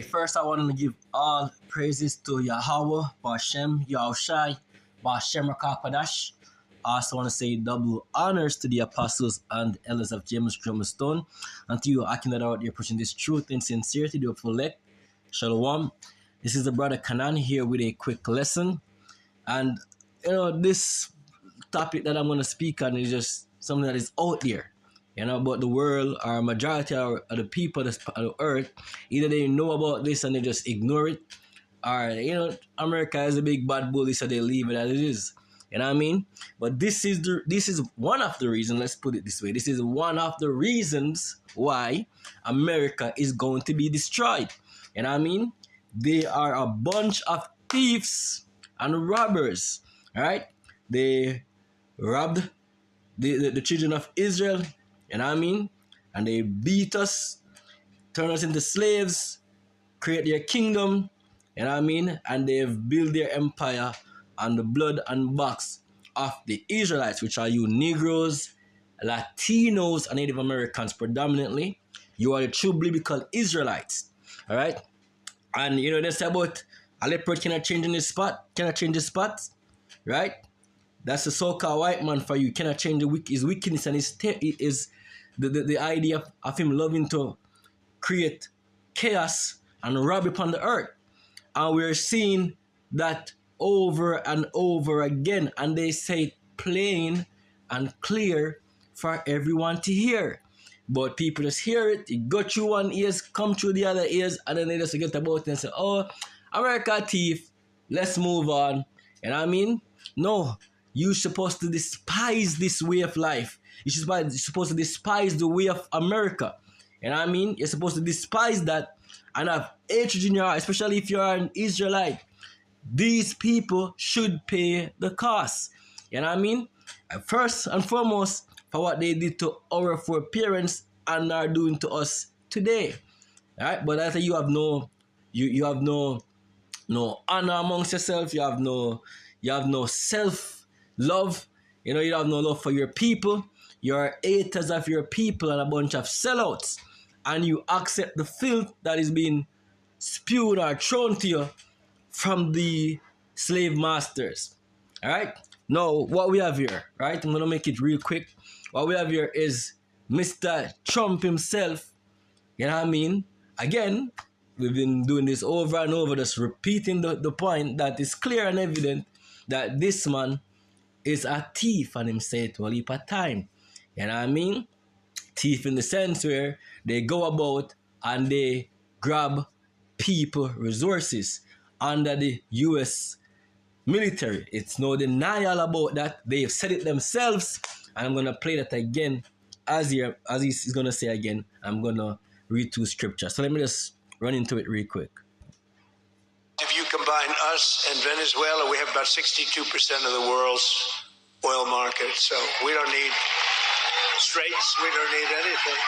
First, I want to give all praises to Yahweh, Bashem, Yahushai, Bashem Rakapadash. I also want to say double honors to the apostles and elders of James Drumstone, and to you, Akin, that out there pushing this truth in sincerity, the full elect. Shalom. This is the brother Kanan here with a quick lesson. And, this topic that I'm going to speak on is just something that is out there. About the world, or majority of the people of the earth, either they know about this and they just ignore it, or America is a big bad bully, so they leave it as it is. You know what I mean? But this is one of the reasons. Let's put it this way: this is one of the reasons why America is going to be destroyed. You know what I mean? They are a bunch of thieves and robbers. All right? They robbed the children of Israel. You know what I mean? And they beat us, turn us into slaves, create their kingdom, you know what I mean? And they've built their empire on the blood and backs of the Israelites, which are you Negroes, Latinos, and Native Americans predominantly. You are the true biblical Israelites. All right? And they say about a leopard cannot change in his spot, right? That's the so-called white man for you. Cannot change his wickedness and his the idea of him loving to create chaos and rob upon the earth. And we're seeing that over and over again. And they say it plain and clear for everyone to hear. But people just hear it, it go through one ears, come through the other ears, and then they just forget about it and say, oh, America thief, let's move on. You know what I mean? No, you're supposed to despise this way of life. You're supposed to despise the way of America. You know what I mean? You're supposed to despise that and have hatred in your heart, especially if you're an Israelite. These people should pay the cost. You know what I mean? First and foremost, for what they did to our foreparents and are doing to us today. All right? But I say you have no honor amongst yourself. You have no self-love. You have no love for your people. You're haters of your people and a bunch of sellouts. And you accept the filth that is being spewed or thrown to you from the slave masters. All right? Now, what we have here, right? I'm going to make it real quick. What we have here is Mr. Trump himself. You know what I mean? Again, we've been doing this over and over, just repeating the point that is clear and evident that this man is a thief, and him say it all heap of time. You know what I mean? Thief in the sense where they go about and they grab people resources under the US military. It's no denial about that. They've said it themselves, and I'm gonna play that again as he's gonna say again. I'm gonna read two scriptures. So let me just run into it real quick. If you combine us and Venezuela, we have about 62% of the world's oil market. So we don't need straits. We don't need anything.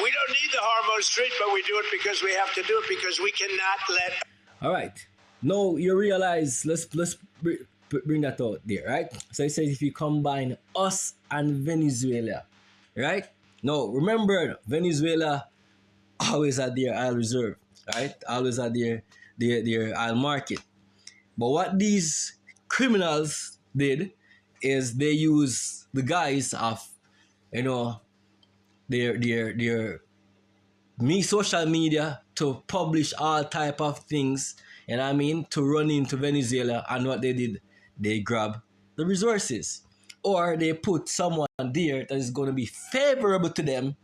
We don't need the Hormone Street, but we do it because we have to do it because we cannot let. All right. Now you realize, let's bring that out there, right? So it says if you combine us and Venezuela, right? Now remember, Venezuela always had their oil reserve, right? Always had their oil market. But what these criminals did is they use the guise of, their social media to publish all type of things, to run into Venezuela. And what they did, they grab the resources, or they put someone there that is going to be favorable to them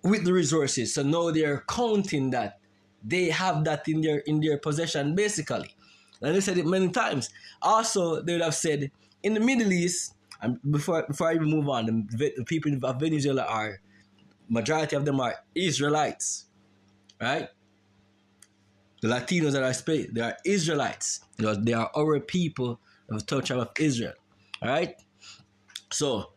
with the resources. So now they're counting that they have that in their possession, basically. And they said it many times. Also, they would have said in the Middle East, and before I even move on, the people of Venezuela majority of them are Israelites, right? The Latinos that I speak, they are Israelites. They are our people of the 12 tribe of Israel, all right? So,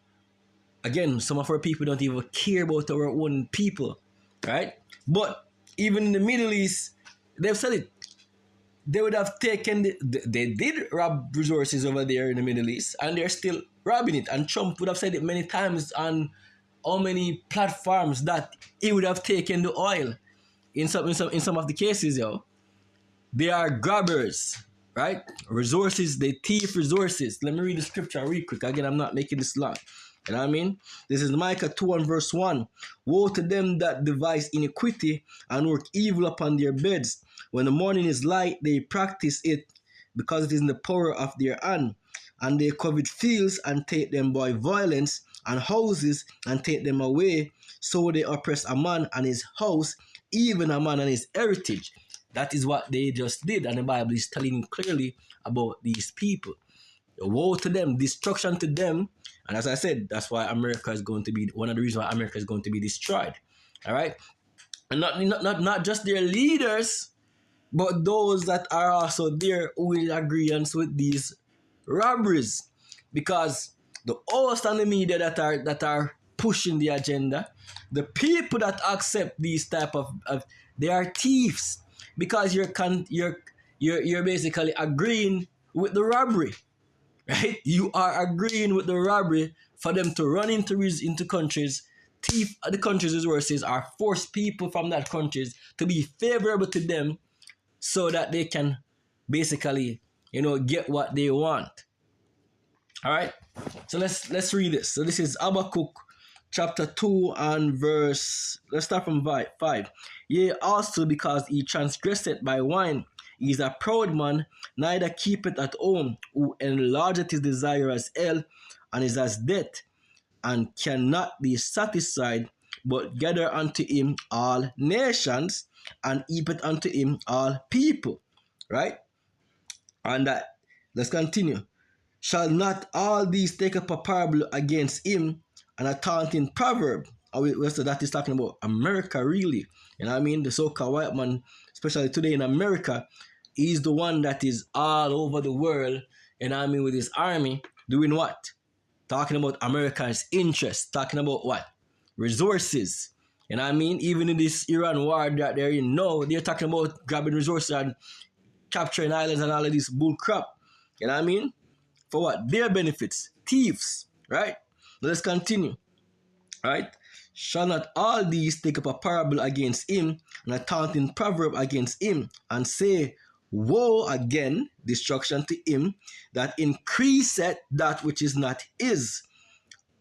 again, some of our people don't even care about our own people, right? But even in the Middle East, they've said it. They would have taken, they did rob resources over there in the Middle East, and they're still robbing it. And Trump would have said it many times on how many platforms that he would have taken the oil. in some of the cases, yo, they are grabbers, right? Resources, they thief resources. Let me read the scripture real quick. Again, I'm not making this long. You know what I mean? This is Micah 2 and verse 1. Woe to them that devise iniquity and work evil upon their beds. When the morning is light, they practice it because it is in the power of their hand. And they covet fields and take them by violence, and houses and take them away. So they oppress a man and his house, even a man and his heritage. That is what they just did. And the Bible is telling clearly about these people. Woe to them, destruction to them. And as I said, that's why America is going to be, one of the reasons why America is going to be destroyed. All right? And not just their leaders, but those that are also there who will agree with these robberies. Because the host and the media that are pushing the agenda, the people that accept these type of they are thieves. Because you're basically agreeing with the robbery. Right? You are agreeing with the robbery for them to run into countries, thief the country's resources, or force people from that countries to be favorable to them so that they can basically, get what they want. All right? So let's read this. So this is Habakkuk chapter 2 and verse, let's start from 5. Yea, also because he transgresseth by wine, he is a proud man, neither keepeth at home, who enlargeth his desire as hell, and is as death, and cannot be satisfied, but gather unto him all nations, and heapeth unto him all people. Right? And that, let's continue. Shall not all these take up a parable against him, and a taunting proverb? So that is talking about America, really. You know what I mean? The so-called white man, especially today in America, he's the one that is all over the world, you know what I mean, with his army, doing what? Talking about America's interests, talking about what? Resources. You know what I mean? Even in this Iran war that they're in now, they're talking about grabbing resources and capturing islands and all of this bull crap. You know what I mean? For what? Their benefits. Thieves. Right? Let's continue. Right? Shall not all these take up a parable against him, and a taunting proverb against him, and say, woe again, destruction to him that increaseth that which is not his.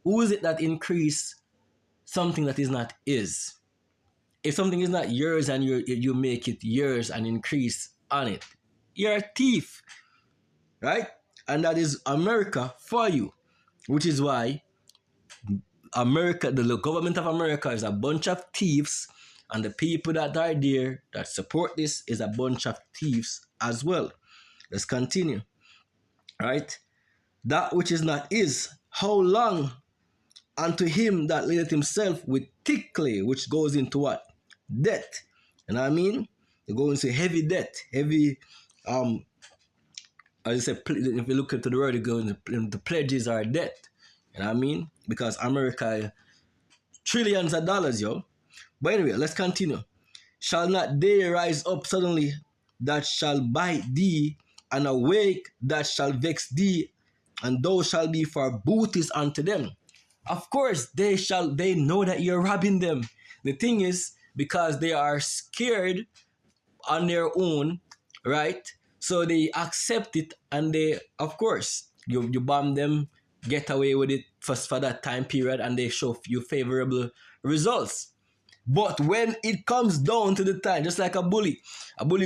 Who is it that increase something that is not his? If something is not yours and you make it yours and increase on it, you're a thief. Right? And that is America for you. Which is why America, the government of America is a bunch of thieves, and the people that are there that support this is a bunch of thieves as well. Let's continue. Right? That which is not his, how long? Unto him that ladeth himself with thick clay, which goes into what? Debt. You know what I mean? It goes into heavy debt, heavy as I said, if you look into the word, it goes into the pledges are debt. You know what I mean? Because America, trillions of dollars, yo. But anyway, let's continue. Shall not they rise up suddenly that shall bite thee, and awake that shall vex thee, and thou shalt be for booties unto them? Of course, they know that you're robbing them. The thing is, because they are scared on their own, right? So they accept it, and they, of course, you bomb them, get away with it for that time period, and they show you favorable results. But when it comes down to the time, just like a bully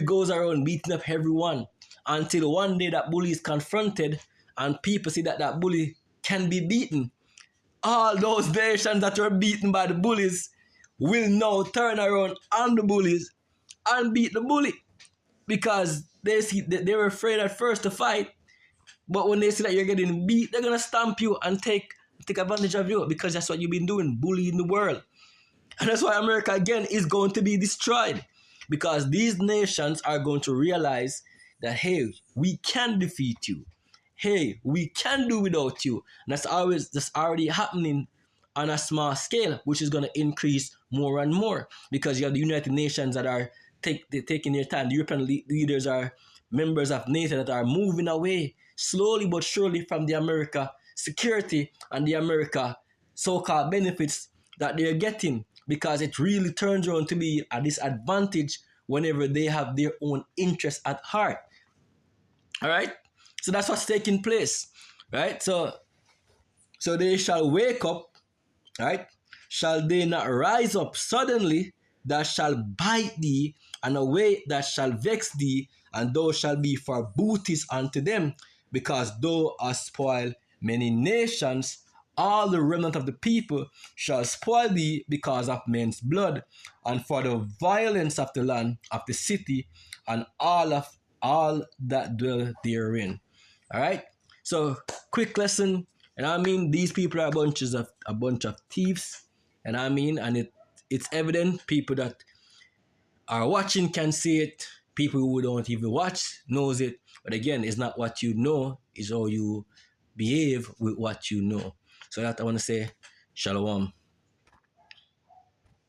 goes around beating up everyone until one day that bully is confronted and people see that that bully can be beaten. All those nations that were beaten by the bullies will now turn around on the bullies and beat the bully, because they see that they were afraid at first to fight, but when they see that you're getting beat, they're gonna stamp you and take advantage of you, because that's what you've been doing, bullying the world. And that's why America again is going to be destroyed, because these nations are going to realize that, hey, we can defeat you. Hey, we can do without you. And that's already happening on a small scale, which is going to increase more and more, because you have the United Nations that are taking their time. The European leaders are members of NATO that are moving away slowly but surely from the America security and the America so-called benefits that they're getting. because it really turns around to be a disadvantage whenever they have their own interests at heart. All right, so that's what's taking place, right? So they shall wake up, right? Shall they not rise up suddenly that shall bite thee, and a way that shall vex thee, and thou shalt be for booties unto them, because thou hast spoiled many nations. All the remnant of the people shall spoil thee because of men's blood, and for the violence of the land of the city, and all that dwell therein. All right. So quick lesson, and I mean these people are a bunch of thieves, and I mean, and it's evident. People that are watching can see it. People who don't even watch knows it. But again, it's not what you know; it's how you behave with what you know. So that I want to say, shalom.